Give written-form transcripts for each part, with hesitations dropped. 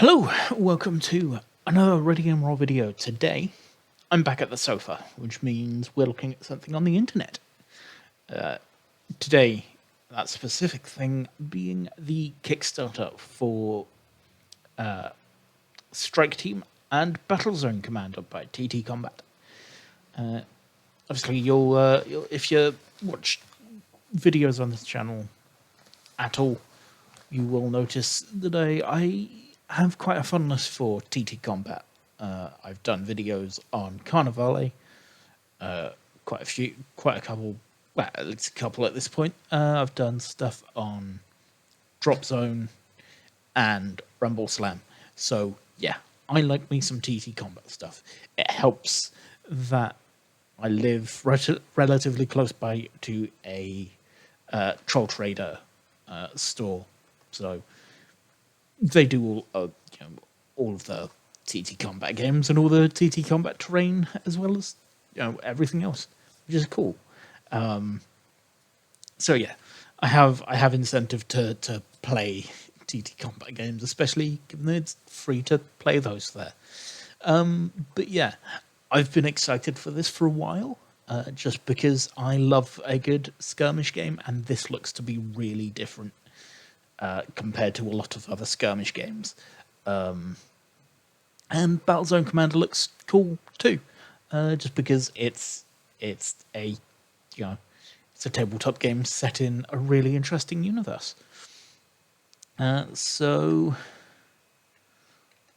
Hello, welcome to another Ready and Raw video. Today, I'm back at the sofa, which means we're looking at something on the internet. Today, that specific thing being the Kickstarter for Striketeam and Battlezone Commander by TTCombat. Obviously, you'll if you watch videos on this channel at all, you will notice that I have quite a fondness for TTCombat. I've done videos on Carnivale, quite a couple, well, at least a couple at this point. I've done stuff on Drop Zone and Rumble Slam. So yeah, I like me some TTCombat stuff. It helps that I live relatively close by to a Troll Trader store, so they do all of the TTCombat games and all the TTCombat terrain, as well as everything else, which is cool. So yeah, I have incentive to play TTCombat games, especially given that it's free to play those there. But yeah, I've been excited for this for a while, just because I love a good skirmish game, and this looks to be really different compared to a lot of other skirmish games. And Battlezone Commander looks cool too, just because it's a it's a tabletop game set in a really interesting universe. So,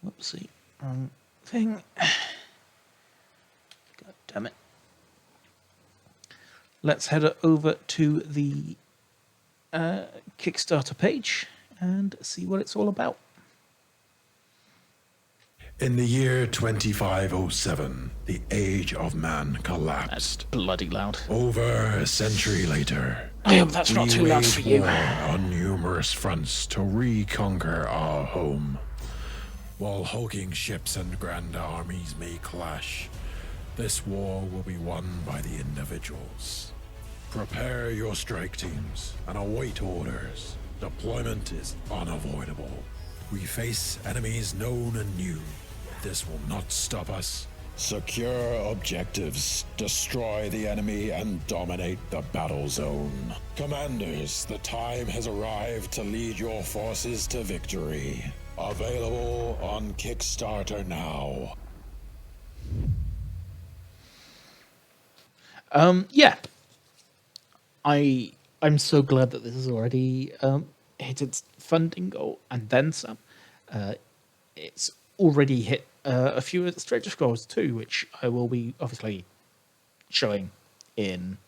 whoopsie, wrong thing. God damn it. Let's head over to the Kickstarter page and see what it's all about. In the year 2507, the age of man collapsed. That's bloody loud. Over a century later, I hope that's not too loud for you. war on numerous fronts to reconquer our home. While hulking ships and grand armies may clash, this war will be won by the individuals. Prepare your strike teams and await orders. Deployment is unavoidable. We face enemies known and new. This will not stop us. Secure objectives, destroy the enemy, and dominate the battle zone. Commanders, the time has arrived to lead your forces to victory. Available on Kickstarter now. Yeah. I'm so glad that this has already hit its funding goal and then some. It's already hit a few of the stretch goals too, which I will be obviously showing in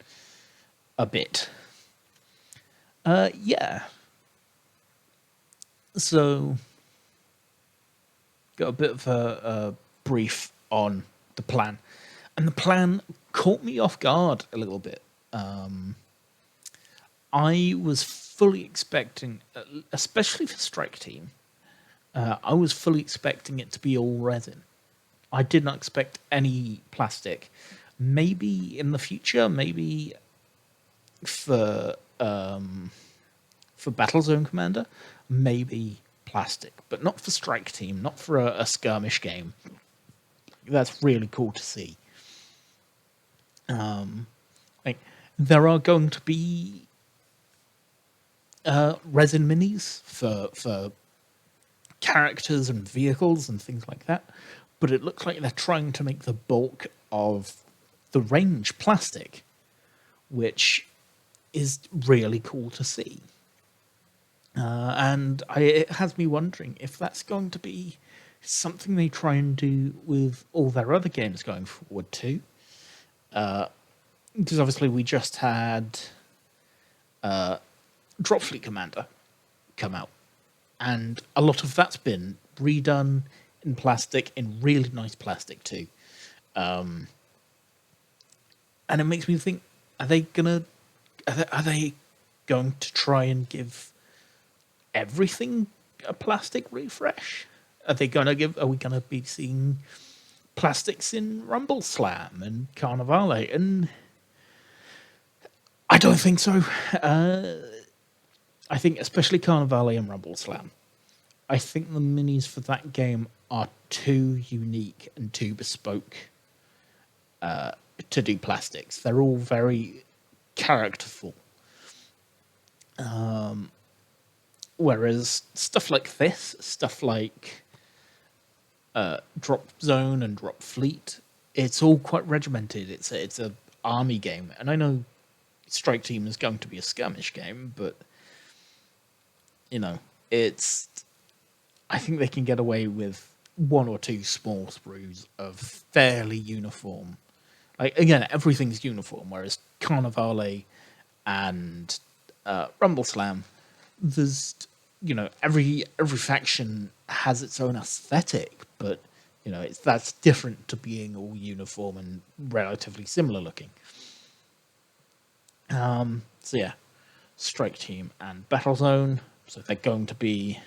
a bit. Yeah. So, got a bit of a brief on the plan, and the plan caught me off guard a little bit. I was fully expecting, especially for Strike Team, I was fully expecting it to be all resin. I did not expect any plastic. Maybe in the future, maybe for Battlezone Commander, maybe plastic, but not for Strike Team, not for a skirmish game. That's really cool to see. There are going to be resin minis for characters and vehicles and things like that, but it looks like they're trying to make the bulk of the range plastic, which is really cool to see. And it has me wondering if that's going to be something they try and do with all their other games going forward too. Because obviously we just had Dropfleet Commander come out, and a lot of that's been redone in plastic, in really nice plastic too. And it makes me think: are they going to try and give everything a plastic refresh? Are we going to be seeing plastics in Rumble Slam and Carnivale? And I don't think so. I think especially Carnivale and Rumble Slam, I think the minis for that game are too unique and too bespoke to do plastics. They're all very characterful. Whereas stuff like this, stuff like Drop Zone and Drop Fleet, it's all quite regimented. It's a army game, and I know Striketeam is going to be a skirmish game, but you know, it's. I think they can get away with one or two small sprues of fairly uniform. Like again, everything's uniform, whereas Carnivale and Rumble Slam, there's every faction has its own aesthetic, but that's different to being all uniform and relatively similar looking. So yeah, Striketeam and Battlezone. So they're going to be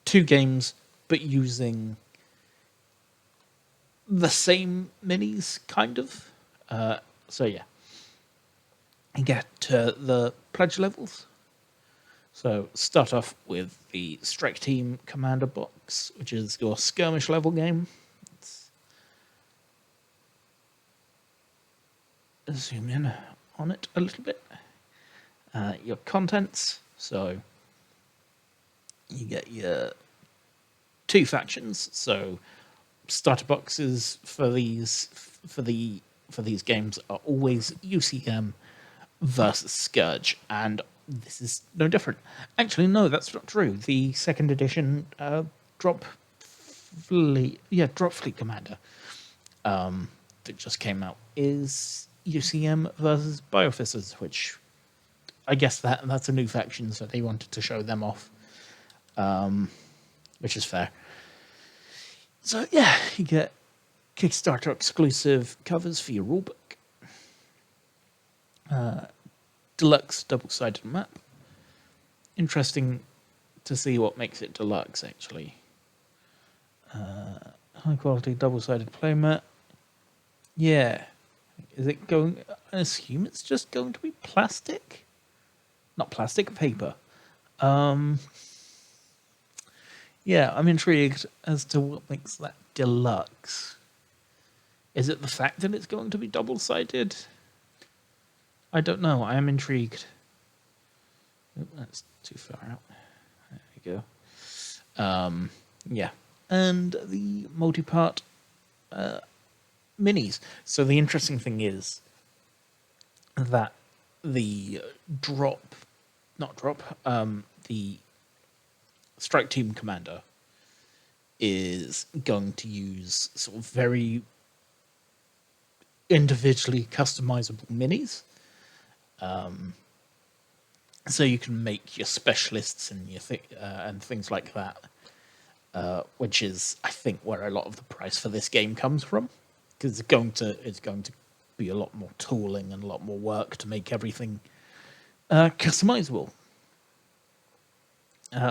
two games, but using the same minis, kind of. So yeah, and get to the pledge levels. So start off with the Striketeam Commander box, which is your skirmish level game. Let's zoom in on it a little bit. Your contents, so you get your two factions. So starter boxes for these games are always UCM versus Scourge, and this is no different. Actually, no, that's not true. The second edition Drop Fleet Commander that just came out is UCM versus Biofizzers, which I guess that's a new faction, so they wanted to show them off, which is fair. So yeah, you get Kickstarter exclusive covers for your rulebook. Deluxe double-sided map. Interesting to see what makes it deluxe, actually. High-quality double-sided playmat. Yeah. Is it going... I assume it's just going to be plastic? Not plastic, paper. Yeah, I'm intrigued as to what makes that deluxe. Is it the fact that it's going to be double-sided? I don't know. I am intrigued. Oh, that's too far out. There we go. Yeah. And the multi-part minis. So the interesting thing is that the the Striketeam Commander is going to use sort of very individually customizable minis. So you can make your specialists and your and things like that, which is, I think, where a lot of the price for this game comes from, because it's going to be a lot more tooling and a lot more work to make everything customizable.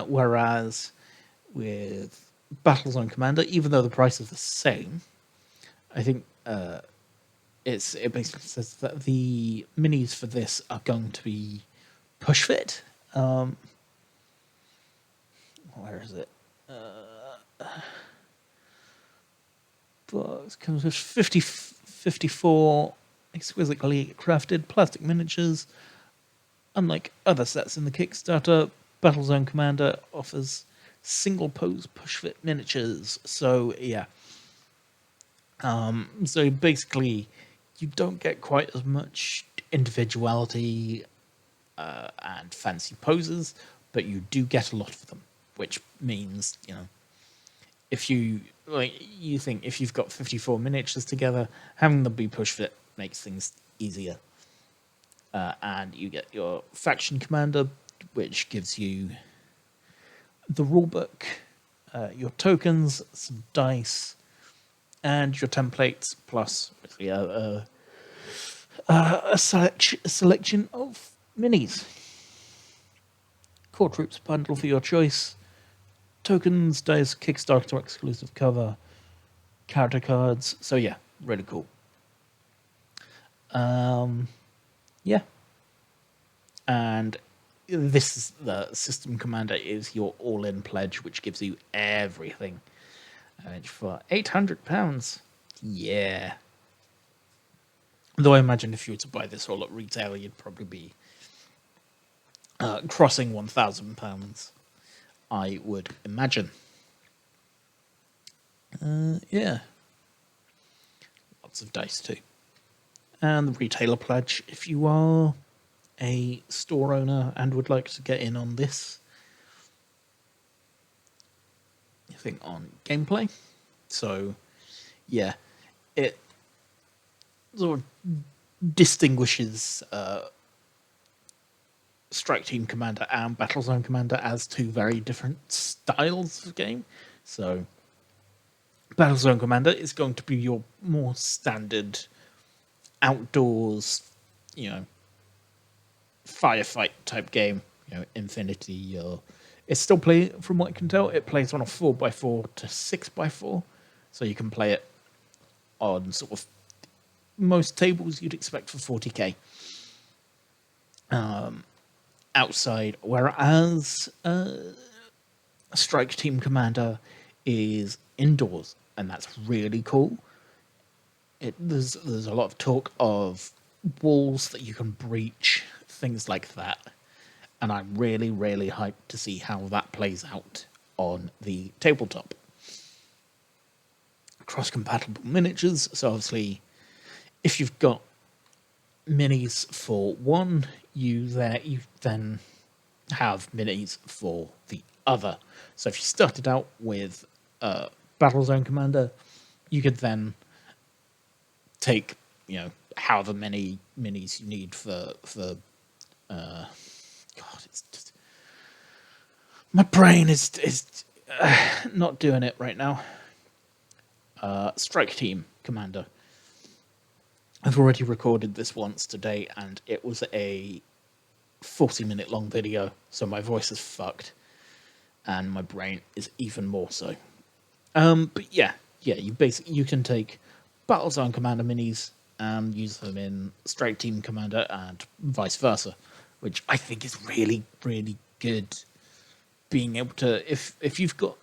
Whereas with Battlezone Commander, even though the price is the same, I think it basically says that the minis for this are going to be push fit. Where is it? Box comes with 54 exquisitely crafted plastic miniatures. Unlike other sets in the Kickstarter, Battlezone Commander offers single pose push fit miniatures. So yeah. So basically, you don't get quite as much individuality and fancy poses, but you do get a lot of them, which means, if you think if you've got 54 miniatures together, having them be push fit makes things easier. And you get your faction commander, which gives you the rulebook, your tokens, some dice, and your templates, plus a selection of minis. Core Troops bundle for your choice. Tokens, dice, Kickstarter exclusive cover, character cards. So yeah, really cool. Yeah. And this is the System Commander is your all-in pledge, which gives you everything. And for £800, yeah. Though I imagine if you were to buy this all at retail, you'd probably be crossing £1,000. I would imagine. Yeah. Lots of dice too. And the retailer pledge, if you are a store owner and would like to get in on this, I think on gameplay. So, yeah, it sort of distinguishes Strike Team Commander and Battlezone Commander as two very different styles of game. So, Battlezone Commander is going to be your more standard outdoors, firefight type game. Infinity. It's still from what I can tell, it plays on a 4x4 to 6x4, so you can play it on sort of most tables you'd expect for 40k. Outside, whereas Strike Team Commander is indoors, and that's really cool. There's a lot of talk of walls that you can breach, things like that, and I'm really, really hyped to see how that plays out on the tabletop. Cross-compatible miniatures, so obviously, if you've got minis for one, you then have minis for the other. So if you started out with Battlezone Commander, you could then take however many minis you need for God, it's just my brain is not doing it right now. Strike Team Commander. I've already recorded this once today, and it was a 40-minute long video, so my voice is fucked, and my brain is even more so. But yeah, you can take Battlezone Commander minis and use them in Strike Team Commander and vice versa, which I think is really, really good. Being able to, if you've got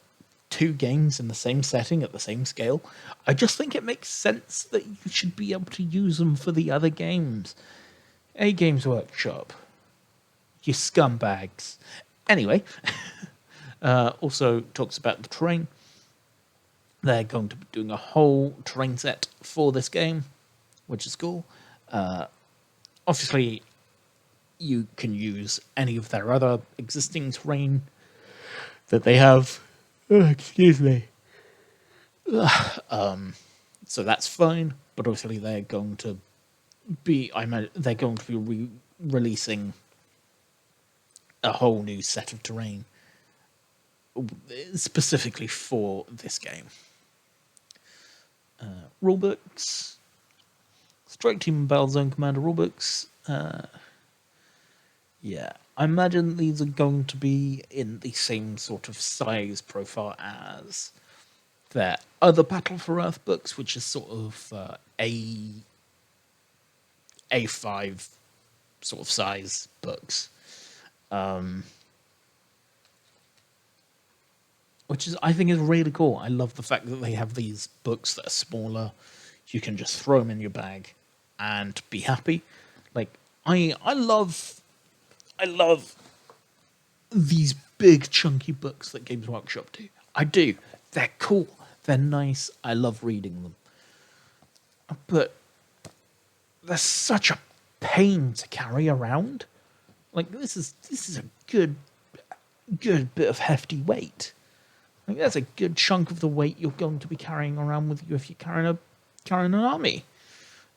two games in the same setting at the same scale, I just think it makes sense that you should be able to use them for the other games. Games Workshop, you scumbags. Anyway, also talks about the terrain. They're going to be doing a whole terrain set for this game, which is cool. Obviously, you can use any of their other existing terrain that they have. Excuse me. So that's fine, but obviously they're going to be releasing a whole new set of terrain specifically for this game. Rulebooks, Strike Team and Battlezone Commander rulebooks. Yeah, I imagine these are going to be in the same sort of size profile as their other Battle for Earth books, which is sort of A5 sort of size books. Which I think is really cool. I love the fact that they have these books that are smaller. You can just throw them in your bag and be happy. Like, I love these big chunky books that Games Workshop do. I do. They're cool. They're nice. I love reading them. But they're such a pain to carry around. Like, this is a good bit of hefty weight. Like, that's a good chunk of the weight you're going to be carrying around with you if you're carrying an army.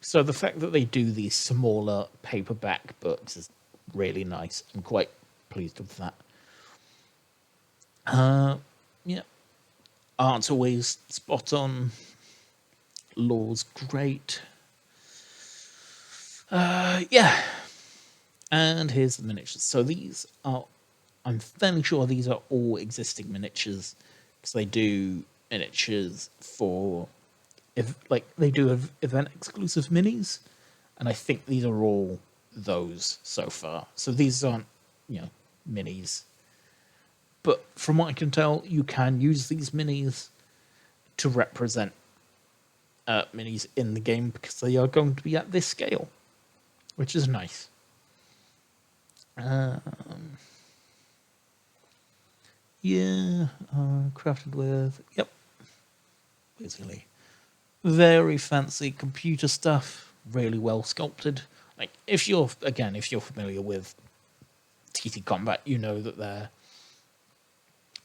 So the fact that they do these smaller paperback books is really nice. I'm quite pleased with that. Yeah. Art's always spot on. Lore's great. Yeah. And here's the miniatures. So I'm fairly sure these are all existing miniatures, because they do miniatures for, they do event exclusive minis, and I think these are all those so far. So these aren't, minis. But from what I can tell, you can use these minis to represent minis in the game because they are going to be at this scale, which is nice. Crafted with, yep, basically. Very fancy computer stuff, really well sculpted. Like, if you're familiar with TTCombat, you know that their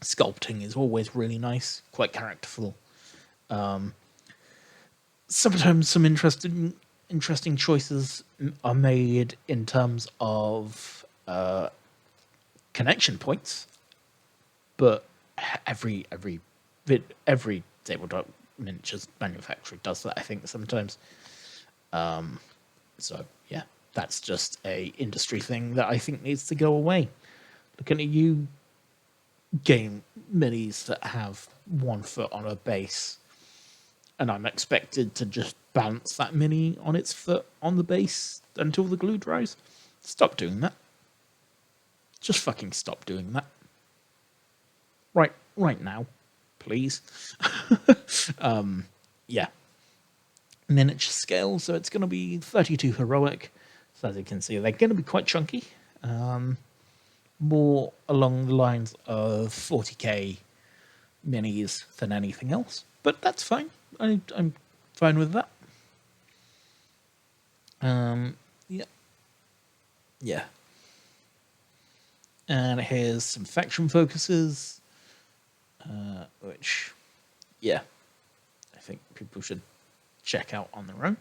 sculpting is always really nice, quite characterful. Sometimes some interesting choices are made in terms of connection points, but every tabletop miniatures manufacturer does that, I think, sometimes. So yeah, that's just a industry thing that I think needs to go away. Looking at you, game minis that have 1 foot on a base, and I'm expected to just balance that mini on its foot on the base until the glue dries. Stop doing that. Just fucking stop doing that. Right now, please. Yeah. Miniature scale, so it's going to be 32 heroic. So as you can see, they're going to be quite chunky. More along the lines of 40k minis than anything else, but that's fine. I'm fine with that. Yeah. And here's some faction focuses, which, yeah, I think people should check out on their own.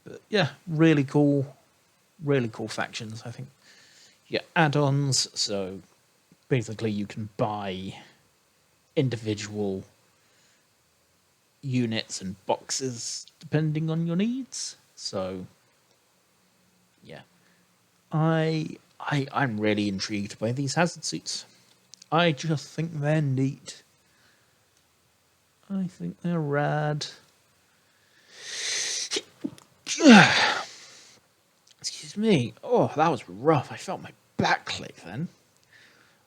But yeah, really cool factions, I think. You get add-ons, so basically you can buy individual units and boxes depending on your needs. So yeah, I'm really intrigued by these hazard suits. I just think they're neat. I think they're rad. Excuse me. Oh, that was rough. I felt my back click then.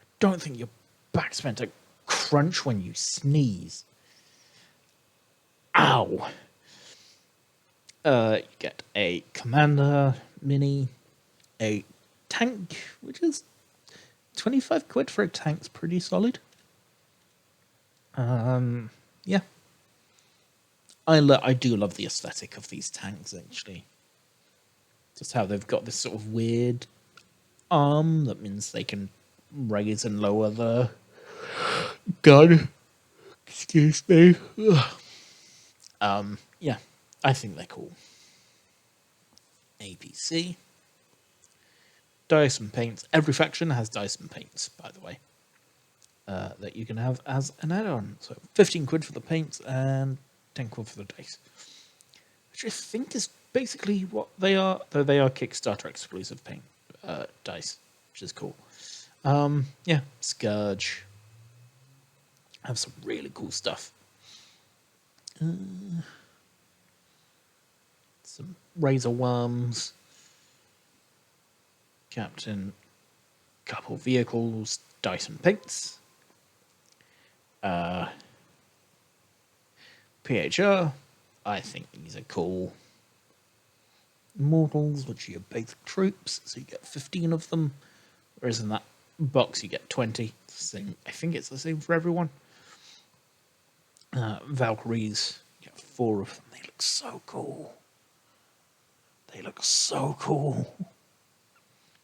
I don't think your back's meant to crunch when you sneeze. Ow. You get a commander mini, a tank, which is 25 quid for a tank's pretty solid. Yeah. I do love the aesthetic of these tanks, actually. Just how they've got this sort of weird arm that means they can raise and lower the gun. Excuse me. Yeah, I think they're cool. APC. Dice and paints. Every faction has dice and paints, by the way, that you can have as an add-on. So 15 quid for the paints and 10 quid for the dice, which I think is basically what they are, though they are Kickstarter exclusive paint dice, which is cool. Yeah, Scourge. Have some really cool stuff. Some razor worms. Captain, couple vehicles, dice and paints. PHR, I think these are cool. Mortals, which are your basic troops, so you get 15 of them. Whereas in that box you get 20. Same, I think it's the same for everyone. Valkyries, you get 4 of them. They look so cool.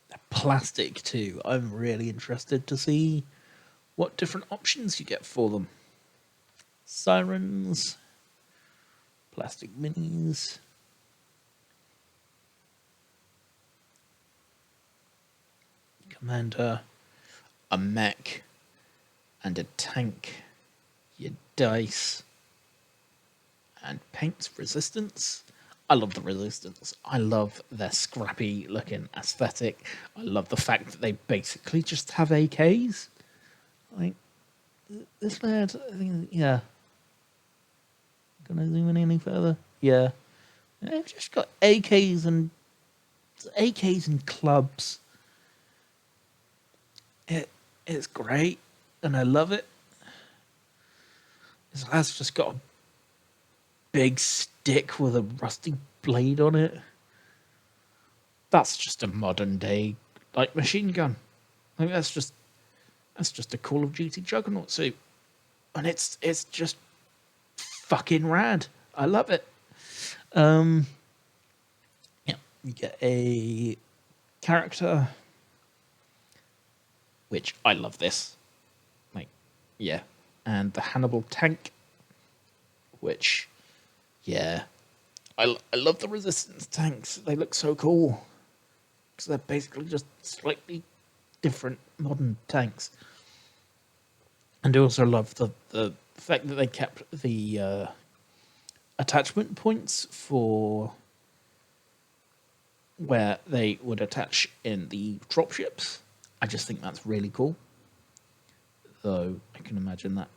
They're plastic too. I'm really interested to see what different options you get for them. Sirens, plastic minis. Commander, a mech, and a tank. Your dice, and paints resistance. I love the resistance. I love their scrappy looking aesthetic. I love the fact that they basically just have AKs. Like, this lad, I think, yeah. Can I zoom in any further? Yeah. They've just got AKs and clubs. It's great, and I love it. This has just got a big stick with a rusty blade on it. That's just a modern day like machine gun. Like that's just a Call of Duty Juggernaut suit, and it's just fucking rad. I love it. Yeah, you get a character, which I love this. Like, yeah, and the Hannibal tank, which, yeah, I love the resistance tanks. They look so cool because they're basically just slightly different modern tanks. And I also love the fact that they kept the attachment points for where they would attach in the dropships. I just think that's really cool. Though I can imagine that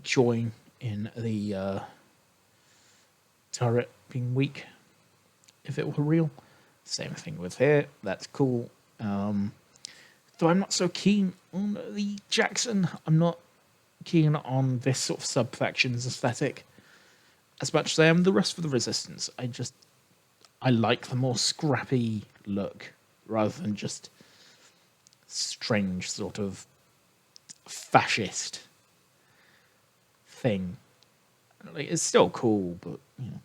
join in the turret being weak if it were real. Same thing with here. That's cool. Though I'm not so keen on the Jackson. I'm not keen on this sort of sub-factions aesthetic as much as I am the rest of the Resistance. I like the more scrappy look rather than just strange sort of fascist thing. Like, it's still cool, but you know,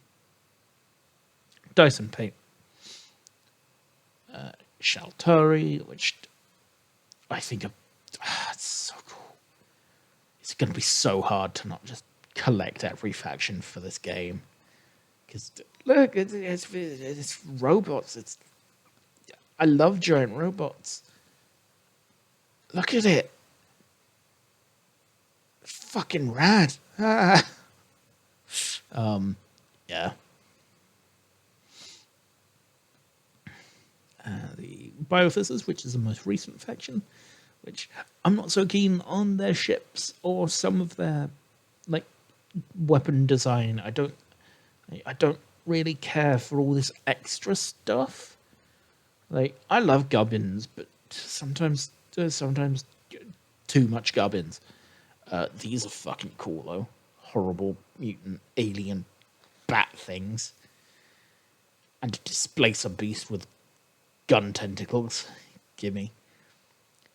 Dyson paint. Shalturi, which I think it's so cool. It's going to be so hard to not just collect every faction for this game. Because look, it's robots. I love giant robots. Look at it. Fucking rad. Yeah. The Biofizzers, which is the most recent faction, which I'm not so keen on their ships or some of their like weapon design. I don't really care for all this extra stuff. Like, I love gubbins, but sometimes too much gubbins. These are fucking cool though. Horrible mutant alien bat things. And to displace a beast with gun tentacles. Gimme.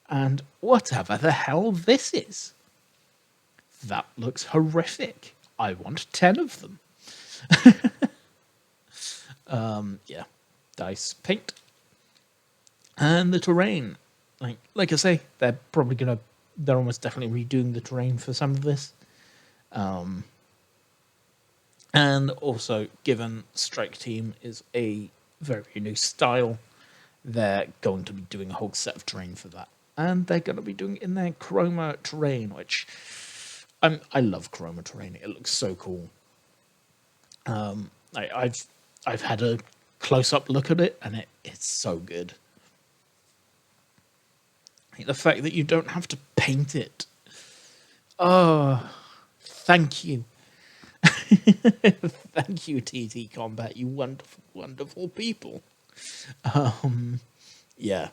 And whatever the hell this is. That looks horrific. I want 10 of them. Yeah. Dice paint. And the terrain. Like I say, they're almost definitely redoing the terrain for some of this. And also, given Striketeam is a very new style, they're going to be doing a whole set of terrain for that. And they're going to be doing it in their chroma terrain, which I love chroma terrain. It looks so cool. I've had a close-up look at it, and it's so good. The fact that you don't have to paint it. Oh, thank you. Thank you, TTCombat, you wonderful, wonderful people. Yeah.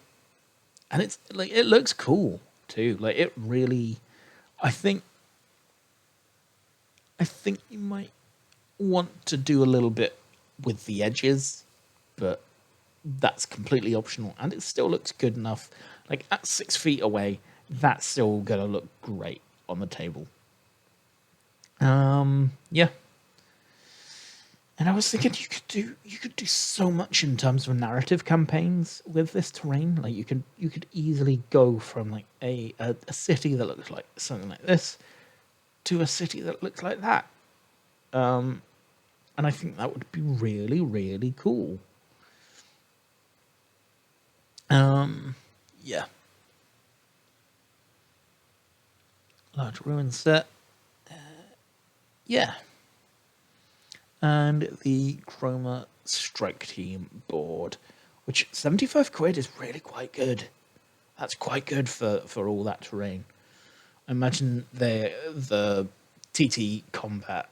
And it's like, it looks cool too. Like, it really, I think you might want to do a little bit with the edges, but that's completely optional, and it still looks good enough. Like, at 6 feet away, that's still gonna look great on the table. Yeah. And I was thinking you could do so much in terms of narrative campaigns with this terrain. Like, you could easily go from like a city that looks like something like this to a city that looks like that. And I think that would be really, really cool. Yeah. Large ruin set. Yeah. And the Chroma Striketeam board, which 75 quid is really quite good. That's quite good for all that terrain. I imagine the TTCombat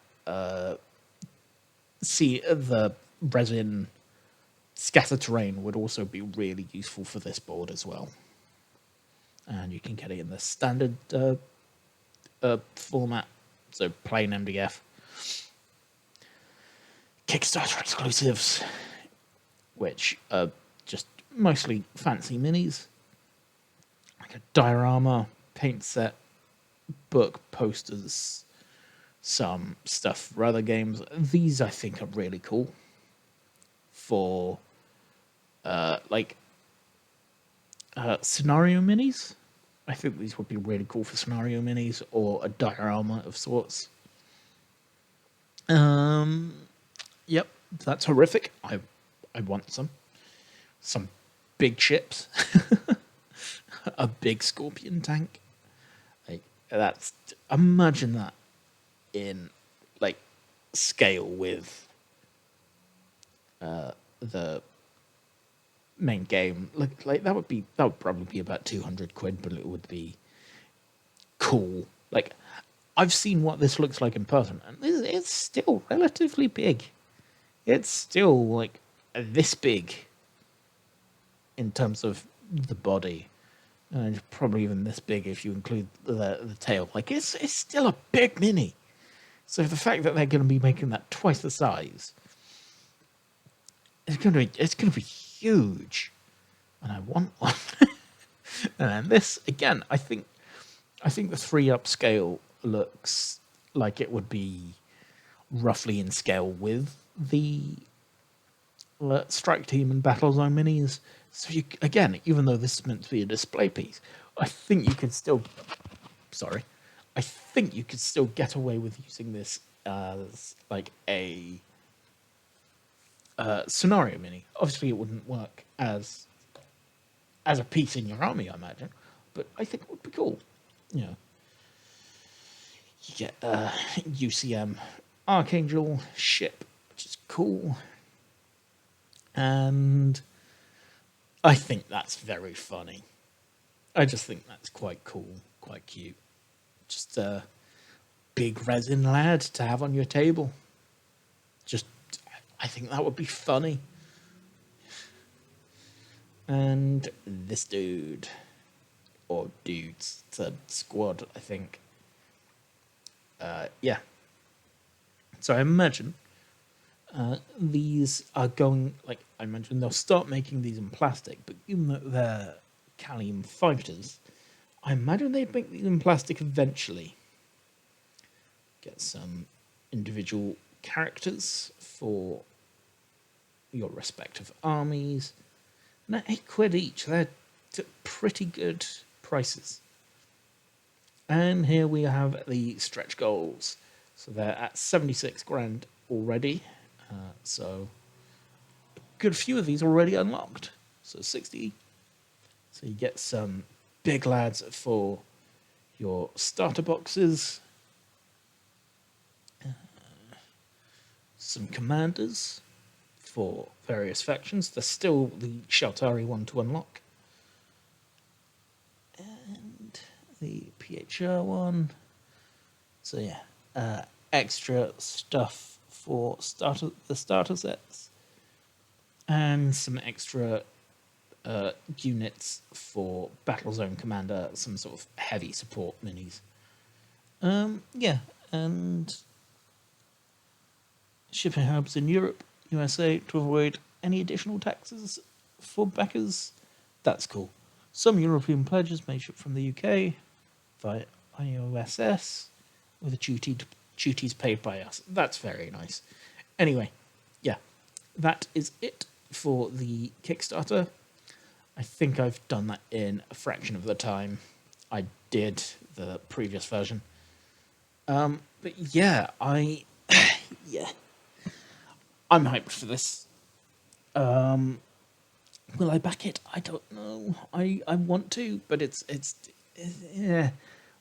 the resin scatter terrain would also be really useful for this board as well. and you can get it in the standard format, so plain MDF. Kickstarter exclusives, which are just mostly fancy minis, like a diorama, paint set, book, posters, some stuff for other games. These I think are really cool for scenario minis. I think these would be really cool for scenario minis or a diorama of sorts. Yep, that's horrific. I want some big ships, a big scorpion tank. Like that's imagine that in like scale with the main game. Like that would probably be about 200 quid, but it would be cool. Like I've seen what this looks like in person, and it's still relatively big. It's still like this big in terms of the body, and probably even this big if you include the tail. Like it's still a big mini. So the fact that they're going to be making that twice the size, it's going to be huge, and I want one. And then this again, I think the 3-up scale looks like it would be roughly in scale with the Striketeam and Battlezone minis. So you again, even though this is meant to be a display piece, I think you could still. Sorry, I think you could still get away with using this as like a scenario mini. Obviously, it wouldn't work as a piece in your army, I imagine, but I think it would be cool. You know, you get UCM Archangel ship, which is cool, and I think that's very funny. I just think that's quite cool, quite cute. Just a big resin lad to have on your table. Just, I think that would be funny. And this dude, or dudes, it's a squad, I think. Yeah. So I imagine these are going, like I mentioned, they'll start making these in plastic, but even though they're Callium fighters, I imagine they'd make these in plastic eventually. Get some individual characters for your respective armies. And at £8 each, they're pretty good prices. And here we have the stretch goals. So they're at 76 grand already. So a good few of these already unlocked. So 60. So you get some big lads for your starter boxes. Some commanders for various factions. There's still the Sheltari one to unlock. And the PHR one. So yeah, extra stuff for the starter sets. And some extra units for Battlezone Commander, some sort of heavy support minis. Yeah, and shipping hubs in Europe, USA, to avoid any additional taxes for backers. That's cool. Some European pledges may ship from the UK via IOSS with duties paid by us. That's very nice. Anyway, yeah, that is it for the Kickstarter. I think I've done that in a fraction of the time I did the previous version. But yeah, yeah, I'm hyped for this. Will I back it? I don't know. I want to, but it's yeah,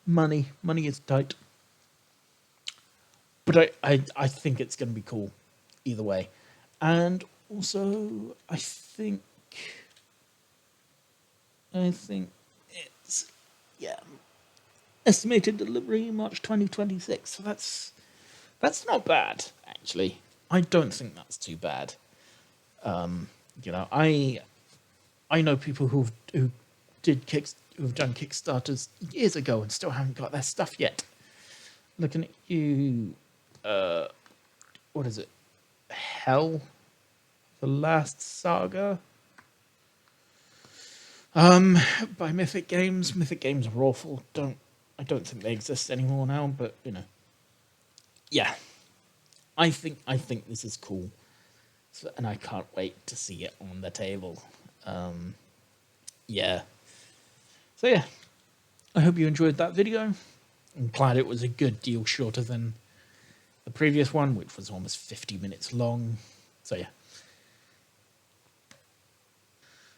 money is tight. But I think it's going to be cool either way. And also, I think it's, yeah, estimated delivery March 2026. So that's not bad, actually. I don't think that's too bad. You know, I know people who did who've done Kickstarters years ago and still haven't got their stuff yet. Looking at you, what is it? Hell, the Last Saga. By Mythic Games. Mythic Games are awful. I don't think they exist anymore now. But you know, yeah, I think this is cool, and I can't wait to see it on the table. Yeah. So yeah, I hope you enjoyed that video. I'm glad it was a good deal shorter than the previous one, which was almost 50 minutes long. So yeah.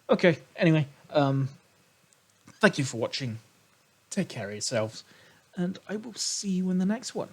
Okay, anyway, thank you for watching. Take care of yourselves, and I will see you in the next one.